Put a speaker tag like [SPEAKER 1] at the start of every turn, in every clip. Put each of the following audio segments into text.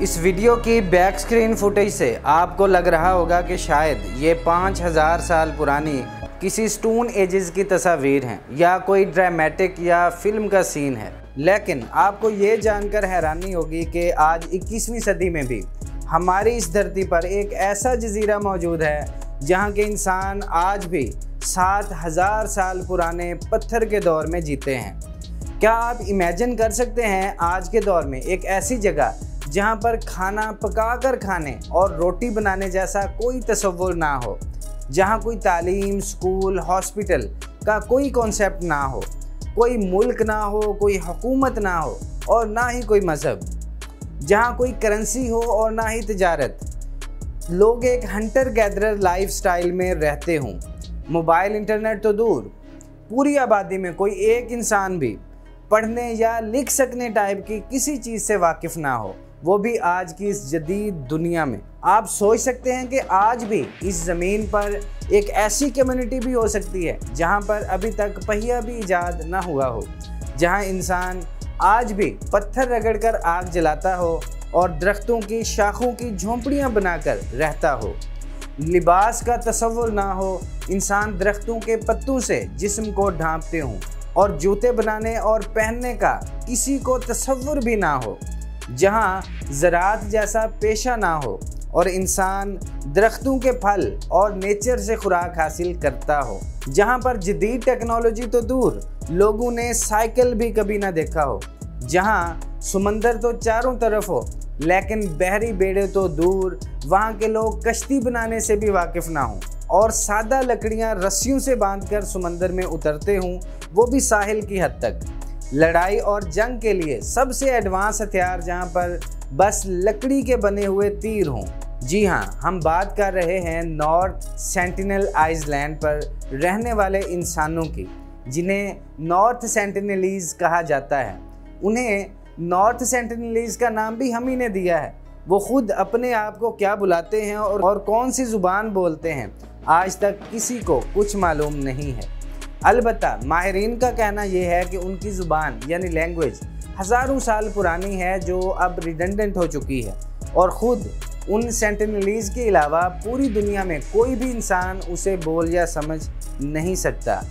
[SPEAKER 1] इस वीडियो की back screen footage से आपको लग रहा होगा कि शायद ये 5000 साल पुरानी किसी स्टोन एजेस की तस्वीर हैं या कोई ड्रामेटिक या फिल्म का सीन है। लेकिन आपको ये जानकर हैरानी होगी कि आज 21वीं सदी में भी हमारी इस धरती पर एक ऐसा जजीरा मौजूद है जहाँ के इंसान आज भी 7000 साल पुराने पत्थर के दौर में जीते हैं। क्या आप इमेजिन कर सकते हैं आज के दौर में एक ऐसी जगह जहाँ पर खाना पकाकर खाने और रोटी बनाने जैसा कोई तसव्वुर ना हो, जहाँ कोई तालीम, स्कूल, हॉस्पिटल का कोई कॉन्सेप्ट ना हो, कोई मुल्क ना हो, कोई हुकूमत ना हो और ना ही कोई मज़हब, जहाँ कोई करेंसी हो और ना ही तिजारत, लोग एक हंटर गैदरर लाइफस्टाइल में रहते हों। मोबाइल इंटरनेट तो दूर, पूरी आबादी में कोई एक इंसान भी पढ़ने या लिख सकने टाइप की किसी चीज़ से वाकिफ़ ना हो, वो भी आज की इस जदीद दुनिया में। आप सोच सकते हैं कि आज भी इस ज़मीन पर एक ऐसी कम्युनिटी भी हो सकती है जहाँ पर अभी तक पहिया भी ईजाद ना हुआ हो, जहाँ इंसान आज भी पत्थर रगड़कर आग जलाता हो और दरख्तों की शाखों की झोंपड़ियाँ बनाकर रहता हो, लिबास का तसव्वुर ना हो, इंसान दरख्तों के पत्तों से जिस्म को ढांपते हों और जूते बनाने और पहनने का किसी को तसव्वुर भी ना हो, जहाँ ज़राअत जैसा पेशा ना हो और इंसान दरख्तों के फल और नेचर से खुराक हासिल करता हो, जहाँ पर जदीद टेक्नोलॉजी तो दूर, लोगों ने साइकिल भी कभी ना देखा हो, जहाँ समंदर तो चारों तरफ हो लेकिन बहरी बेड़े तो दूर, वहाँ के लोग कश्ती बनाने से भी वाकिफ़ ना हों और सादा लकड़ियाँ रस्सियों से बांधकर समंदर में उतरते हों, वो भी साहिल की हद तक। लड़ाई और जंग के लिए सबसे एडवांस हथियार जहाँ पर बस लकड़ी के बने हुए तीर हों। जी हाँ, हम बात कर रहे हैं नॉर्थ सेंटिनल आइलैंड पर रहने वाले इंसानों की, जिन्हें नॉर्थ सेंटिनलीज कहा जाता है। उन्हें नॉर्थ सेंटिनलीज का नाम भी हम ही ने दिया है। वो खुद अपने आप को क्या बुलाते हैं और कौन सी ज़ुबान बोलते हैं, आज तक किसी को कुछ मालूम नहीं है। अलबत्ता माहिरीन का कहना यह है कि उनकी ज़ुबान यानी लैंग्वेज हज़ारों साल पुरानी है, जो अब रिडंडेंट हो चुकी है और ख़ुद उन सेंटिनलीज के अलावा पूरी दुनिया में कोई भी इंसान उसे बोल या समझ नहीं सकता।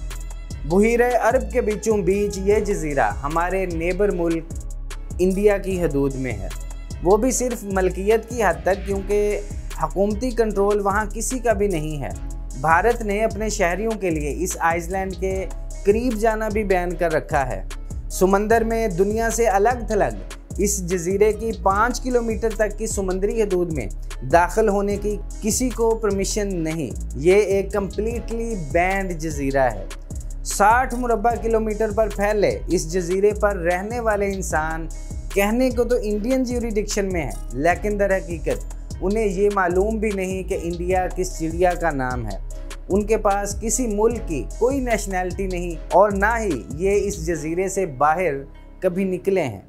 [SPEAKER 1] बहीरे अरब के बीचों बीच ये जजीरा हमारे नेबर मुल्क इंडिया की हदूद में है, वो भी सिर्फ मलकियत की हद तक, क्योंकि हुकूमती कंट्रोल वहाँ किसी का भी नहीं है। भारत ने अपने शहरियों के लिए इस आइलैंड के करीब जाना भी बैन कर रखा है। समंदर में दुनिया से अलग थलग इस जजीरे की 5 किलोमीटर तक की समुद्री हदूद में दाखिल होने की किसी को परमिशन नहीं। ये एक कम्प्लीटली बैंड जजीरा है। 60 मुरब्बा किलोमीटर पर फैले इस जजीरे पर रहने वाले इंसान कहने को तो इंडियन ज्यूरिडिक्शन में है, लेकिन दर हकीकत उन्हें ये मालूम भी नहीं कि इंडिया किस चिड़िया का नाम है। उनके पास किसी मुल्क की कोई नेशनैलिटी नहीं और ना ही ये इस जजीरे से बाहर कभी निकले हैं।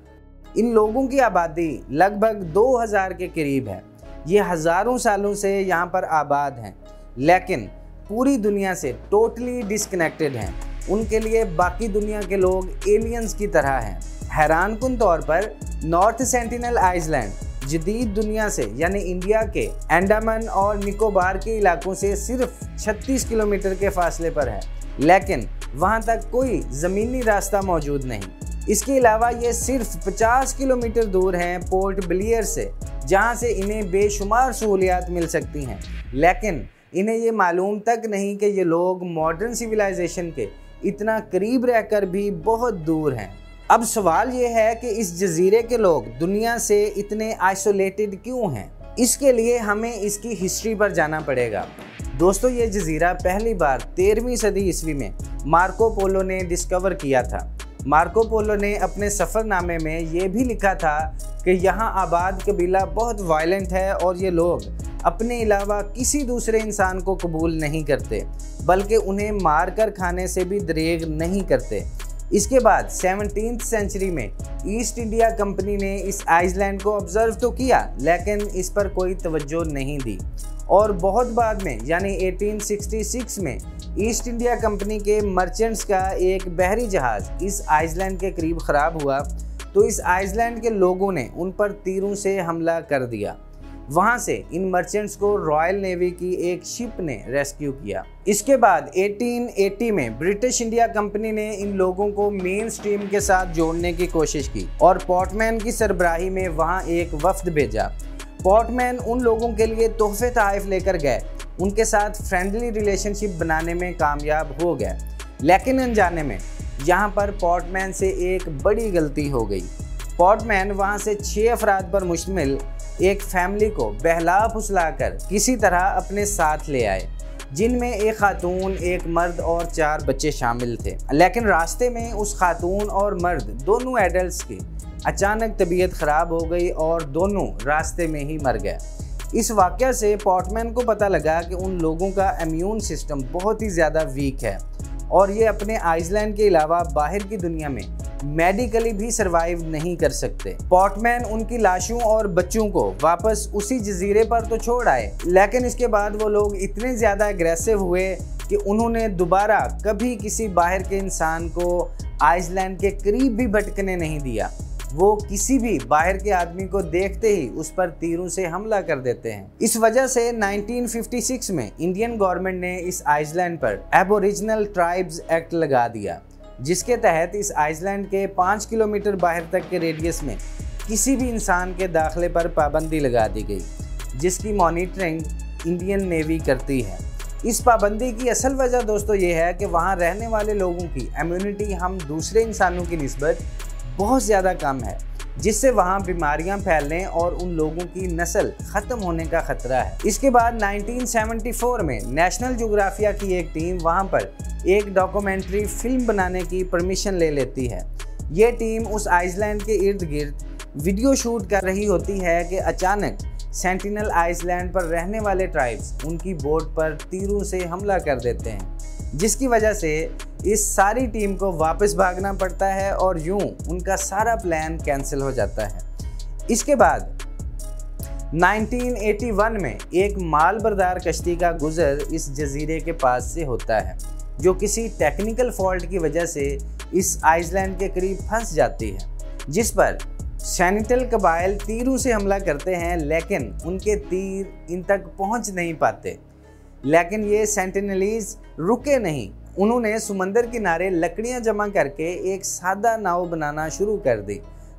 [SPEAKER 1] इन लोगों की आबादी लगभग 2000 के करीब है। ये हज़ारों सालों से यहाँ पर आबाद हैं, लेकिन पूरी दुनिया से टोटली डिस्कनेक्टेड हैं। उनके लिए बाकी दुनिया के लोग एलियंस की तरह हैं। हैरानकुन तौर पर नॉर्थ सेंटिनल आइलैंड जदीद दुनिया से यानी इंडिया के अंडमान और निकोबार के इलाकों से सिर्फ 36 किलोमीटर के फासले पर है, लेकिन वहां तक कोई ज़मीनी रास्ता मौजूद नहीं। इसके अलावा ये सिर्फ 50 किलोमीटर दूर हैं पोर्ट ब्लेयर से, जहां से इन्हें बेशुमार सहूलियात मिल सकती हैं, लेकिन इन्हें ये मालूम तक नहीं कि ये लोग मॉडर्न सिविलाइजेशन के इतना करीब रहकर भी बहुत दूर हैं। अब सवाल ये है कि इस जजीरे के लोग दुनिया से इतने आइसोलेटेड क्यों हैं? इसके लिए हमें इसकी हिस्ट्री पर जाना पड़ेगा। दोस्तों, ये जजीरा पहली बार 13वीं सदी ईस्वी में मार्को पोलो ने डिस्कवर किया था। मार्को पोलो ने अपने सफ़रनामे में ये भी लिखा था कि यहाँ आबाद कबीला बहुत वायलेंट है और ये लोग अपने अलावा किसी दूसरे इंसान को कबूल नहीं करते, बल्कि उन्हें मार कर खाने से भी दरेग नहीं करते। इसके बाद 17th सेंचुरी में ईस्ट इंडिया कंपनी ने इस आइलैंड को ऑब्जर्व तो किया, लेकिन इस पर कोई तवज्जो नहीं दी और बहुत बाद में यानी 1866 में ईस्ट इंडिया कंपनी के मर्चेंट्स का एक बहरी जहाज़ इस आइलैंड के करीब ख़राब हुआ तो इस आइसलैंड के लोगों ने उन पर तीरों से हमला कर दिया। वहां से इन मर्चेंट्स को रॉयल नेवी की एक शिप ने रेस्क्यू किया। इसके बाद 1880 में ब्रिटिश इंडिया कंपनी ने इन लोगों को मेन स्ट्रीम के साथ जोड़ने की कोशिश की और पोर्टमैन की सरबराही में वहां एक वफ्द भेजा। पोर्टमैन उन लोगों के लिए तोहफे तोहफ़ लेकर गए, उनके साथ फ्रेंडली रिलेशनशिप बनाने में कामयाब हो गए। लेकिन अनजाने में यहाँ पर पोर्टमैन से एक बड़ी गलती हो गई। पोर्टमैन वहाँ से 6 अफराद पर मुश्तमिल एक फैमिली को बहला फुसलाकर किसी तरह अपने साथ ले आए, जिनमें एक खातून, एक मर्द और 4 बच्चे शामिल थे। लेकिन रास्ते में उस खातून और मर्द दोनों एडल्ट्स की अचानक तबीयत ख़राब हो गई और दोनों रास्ते में ही मर गए। इस वाक़या से पोर्टमैन को पता लगा कि उन लोगों का इम्यून सिस्टम बहुत ही ज़्यादा वीक है और ये अपने आइसलैंड के अलावा बाहर की दुनिया में मेडिकली भी सरवाइव नहीं कर सकते। पोर्टमैन उनकी लाशों और बच्चों को वापस उसी जजीरे पर तो छोड़ आए, लेकिन इसके बाद वो लोग इतने ज़्यादा एग्रेसिव हुए कि उन्होंने दोबारा कभी किसी बाहर के इंसान को आइसलैंड के करीब भी भटकने नहीं दिया। वो किसी भी बाहर के आदमी को देखते ही उस पर तीरों से हमला कर देते हैं। इस वजह से 1956 में इंडियन गवर्नमेंट ने इस आइसलैंड पर एबोरिजिनल ट्राइब्स एक्ट लगा दिया, जिसके तहत इस आइसलैंड के 5 किलोमीटर बाहर तक के रेडियस में किसी भी इंसान के दाखिले पर पाबंदी लगा दी गई, जिसकी मॉनिटरिंग इंडियन नेवी करती है। इस पाबंदी की असल वजह दोस्तों ये है कि वहाँ रहने वाले लोगों की इम्यूनिटी हम दूसरे इंसानों की निस्बत बहुत ज़्यादा कम है, जिससे वहाँ बीमारियाँ फैलने और उन लोगों की नस्ल ख़त्म होने का ख़तरा है। इसके बाद 1974 में नेशनल ज्योग्राफिया की एक टीम वहाँ पर एक डॉक्यूमेंट्री फिल्म बनाने की परमिशन ले लेती है। ये टीम उस आइसलैंड के इर्द गिर्द वीडियो शूट कर रही होती है कि अचानक सेंटिनल आइसलैंड पर रहने वाले ट्राइब्स उनकी बोट पर तीरों से हमला कर देते हैं, जिसकी वजह से इस सारी टीम को वापस भागना पड़ता है और यूं उनका सारा प्लान कैंसिल हो जाता है। इसके बाद 1981 में एक माल बरदार कश्ती का गुजर इस जजीरे के पास से होता है, जो किसी टेक्निकल फॉल्ट की वजह से इस आइसलैंड के करीब फंस जाती है, जिस पर सेनेटल कबाइल तीरों से हमला करते हैं, लेकिन उनके तीर इन तक पहुंच नहीं पाते। लेकिन ये सेंटिनलीज रुके नहीं, उन्होंने समंदर किनारे लकड़ियां जमा करके एक सादा नाव बनाना शुरू कर दी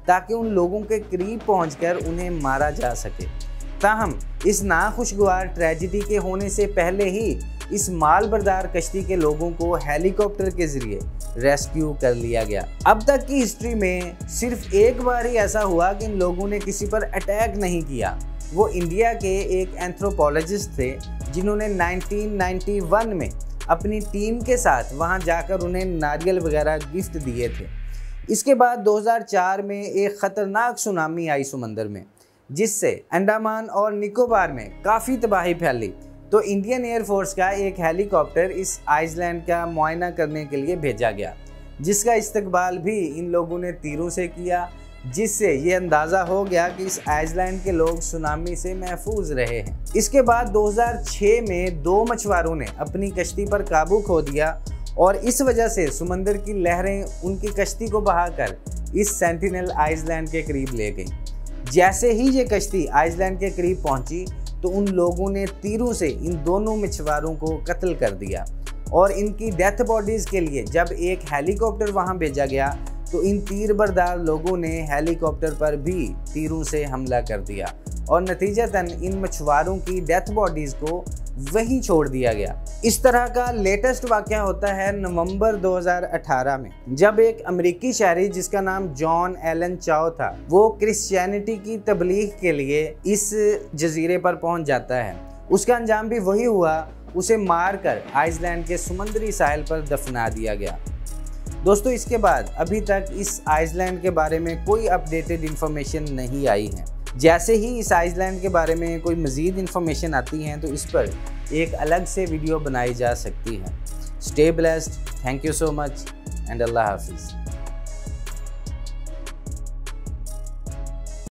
[SPEAKER 1] ताकि उन लोगों के करीब पहुंचकर उन्हें मारा जा सके। ताहम इस नाखुशगवार ट्रेजिडी के होने से पहले ही इस माल बरदार कश्ती के लोगों को हेलीकॉप्टर के जरिए रेस्क्यू कर लिया गया। अब तक की हिस्ट्री में सिर्फ एक बार ही ऐसा हुआ कि इन लोगों ने किसी पर अटैक नहीं किया। वो इंडिया के एक एंथ्रोपोलॉजिस्ट थे जिन्होंने 1991 में अपनी टीम के साथ वहां जाकर उन्हें नारियल वगैरह गिफ्ट दिए थे। इसके बाद 2004 में एक ख़तरनाक सुनामी आई समंदर में, जिससे अंडमान और निकोबार में काफ़ी तबाही फैली। तो इंडियन एयरफोर्स का एक हेलीकॉप्टर इस आइसलैंड का मुआयना करने के लिए भेजा गया, जिसका इस्तकबाल भी इन लोगों ने तीरों से किया, जिससे ये अंदाज़ा हो गया कि इस आइसलैंड के लोग सुनामी से महफूज रहे हैं। इसके बाद 2006 में 2 मछुआरों ने अपनी कश्ती पर काबू खो दिया और इस वजह से समंदर की लहरें उनकी कश्ती को बहाकर इस सेंटिनल आइसलैंड के करीब ले गई। जैसे ही ये कश्ती आइसलैंड के करीब पहुंची तो उन लोगों ने तीरों से इन दोनों मछुआरों को कत्ल कर दिया और इनकी डेथ बॉडीज़ के लिए जब एक हेलीकॉप्टर वहां भेजा गया तो इन तीर बरदार लोगों ने हेलीकॉप्टर पर भी तीरों से हमला कर दिया और नतीजतन इन मछुआरों की डेथ बॉडीज़ को वहीं छोड़ दिया गया। इस तरह का लेटेस्ट वाक़या होता है नवंबर 2018 में, जब एक अमेरिकी शहरी जिसका नाम जॉन एलन चाओ था, वो क्रिश्चियनिटी की तबलीग के लिए इस जजीरे पर पहुंच जाता है। उसका अंजाम भी वही हुआ, उसे मारकर आइसलैंड के समुद्री साहिल पर दफना दिया गया। दोस्तों, इसके बाद अभी तक इस आइसलैंड के बारे में कोई अपडेटेड इन्फॉर्मेशन नहीं आई है। जैसे ही इस आइसलैंड के बारे में कोई मज़ीद इन्फॉर्मेशन आती है तो इस पर एक अलग से वीडियो बनाई जा सकती है। Stay blessed, thank you so much and अल्लाह हाफिज़।